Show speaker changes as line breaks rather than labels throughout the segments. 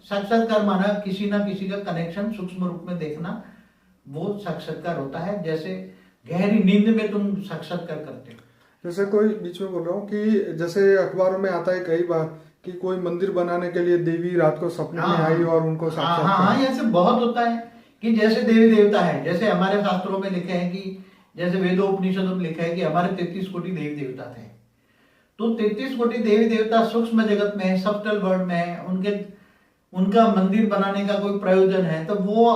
साक्षात्कार माना किसी ना किसी का कनेक्शन सूक्ष्म रूप में देखना, वो साक्षात्कार होता है। जैसे गहरी नींद में तुम साक्षात्कार करते हो।
जैसे कोई बीच में बोल रहा हूँ कि जैसे अखबारों में आता है कई बार कि कोई मंदिर बनाने के लिए देवी रात को सपने में आई और उनको
हाँ
साक्षात्कार।
हाँ, ऐसे बहुत होता है कि जैसे देवी देवता है, जैसे हमारे शास्त्रों में लिखे हैं कि जैसे वेदोपनिषदों में लिखा है कि हमारे 33 कोटि देवी देवता थे। तो 33 कोटि देवी देवता सूक्ष्म जगत में है, सब्टल वर्ल्ड में है, उनका मंदिर बनाने का कोई प्रयोजन है, तो वो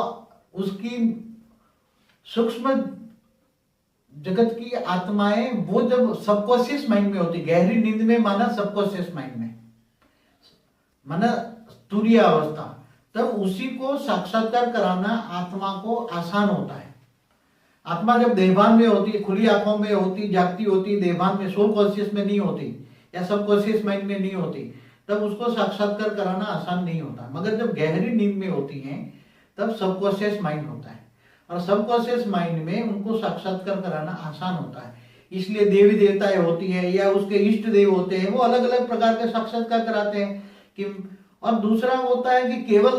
उसकी सूक्ष्म जगत की आत्माएं वो जब सबकॉन्शियस माइंड में होती, गहरी नींद में माना सबकॉन्शियस माइंड में माना तुरीय अवस्था, तब उसी को साक्षात्कार कराना आत्मा को आसान होता है। आत्मा जब देहभान में होती है, खुली आंखों में होती, जागती होती, देहभान में सोल कॉन्शियस में नहीं होती या सबकॉन्शियस माइंड में नहीं होती, तब उसको साक्षात्कार कराना आसान नहीं होता। मगर जब गहरी नींद में होती हैं तब सबकॉन्शियस माइंड होता है, और सबकॉन्शियस माइंड में उनको साक्षात्कार कराना आसान होता है। इसलिए देवी देवताएं होती है या उसके इष्ट देव होते हैं, वो अलग अलग प्रकार के साक्षात्कार कराते हैं कि। और दूसरा होता है कि केवल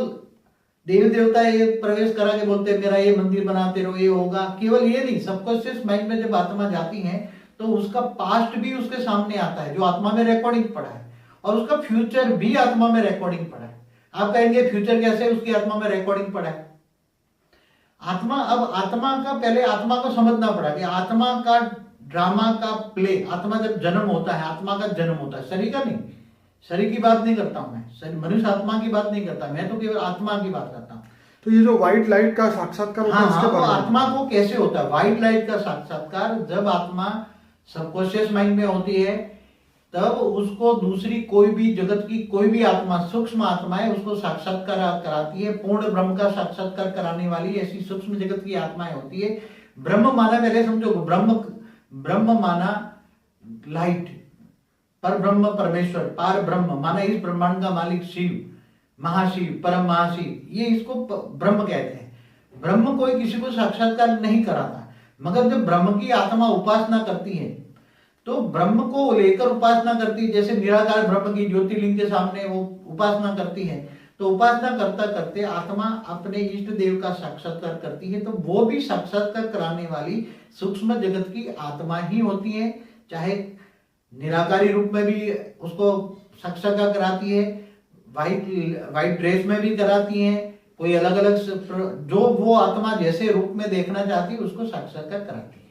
देवी देवता ये प्रवेश करा के बोलते हैं मेरा ये मंदिर बनाते रहो, ये होगा, केवल ये नहीं, सबकॉन्शियस माइंड में जब आत्मा जाती है तो उसका पास्ट भी उसके सामने आता है जो आत्मा में रिकॉर्डिंग पड़ा है, और उसका फ्यूचर भी आत्मा में रिकॉर्डिंग पड़ा है। आप कहेंगे फ्यूचर कैसे, उसकी आत्मा में रिकॉर्डिंग पड़ा है। अब आत्मा का पहले आत्मा को समझना पड़ा कि आत्मा का ड्रामा का प्ले, आत्मा जब जन्म होता है, आत्मा का जन्म होता है, शरीर का नहीं। शरीर की बात नहीं करता हूं मैं, मनुष्य आत्मा की बात नहीं करता मैं, तो केवल आत्मा की बात करता हूं।
तो ये जो व्हाइट लाइट का साक्षात्कार होता है,
हाँ,
इसके
वो
बारे में
आत्मा को कैसे होता है? व्हाइट लाइट का साक्षात्कार जब आत्मा सबकॉन्शियस माइंड में होती है, तब उसको दूसरी कोई भी जगत की कोई भी आत्मा, सूक्ष्म आत्मा है, उसको साक्षात्कार कराती है। पूर्ण ब्रह्म का साक्षात्कार कराने वाली ऐसी सूक्ष्म जगत की आत्माएं होती है। ब्रह्म माना पहले समझो, ब्रह्म माना लाइट, पर ब्रह्म परमेश्वर, पार ब्रह्म माना इस ब्रह्मांड का मालिक शिव, महाशिव, परम महाशिव, ये इसको ब्रह्म कहते हैं। ब्रह्म कोई किसी को साक्षात्कार नहीं कराता, मगर जब ब्रह्म की आत्मा उपासना करती है तो ब्रह्म को लेकर उपासना करती है। जैसे निराकार ब्रह्म की ज्योतिर्लिंग के सामने वो उपासना करती है, तो उपासना करता करते आत्मा अपने इष्ट देव का साक्षात्कार करती है, तो वो भी साक्षात्कार कराने वाली सूक्ष्म जगत की आत्मा ही होती है। चाहे निराकारी रूप में भी उसको साक्षात्कार कराती है, व्हाइट ड्रेस में भी कराती है, कोई अलग अलग जो वो आत्मा जैसे रूप में देखना चाहती है उसको साक्षात्कार कराती है।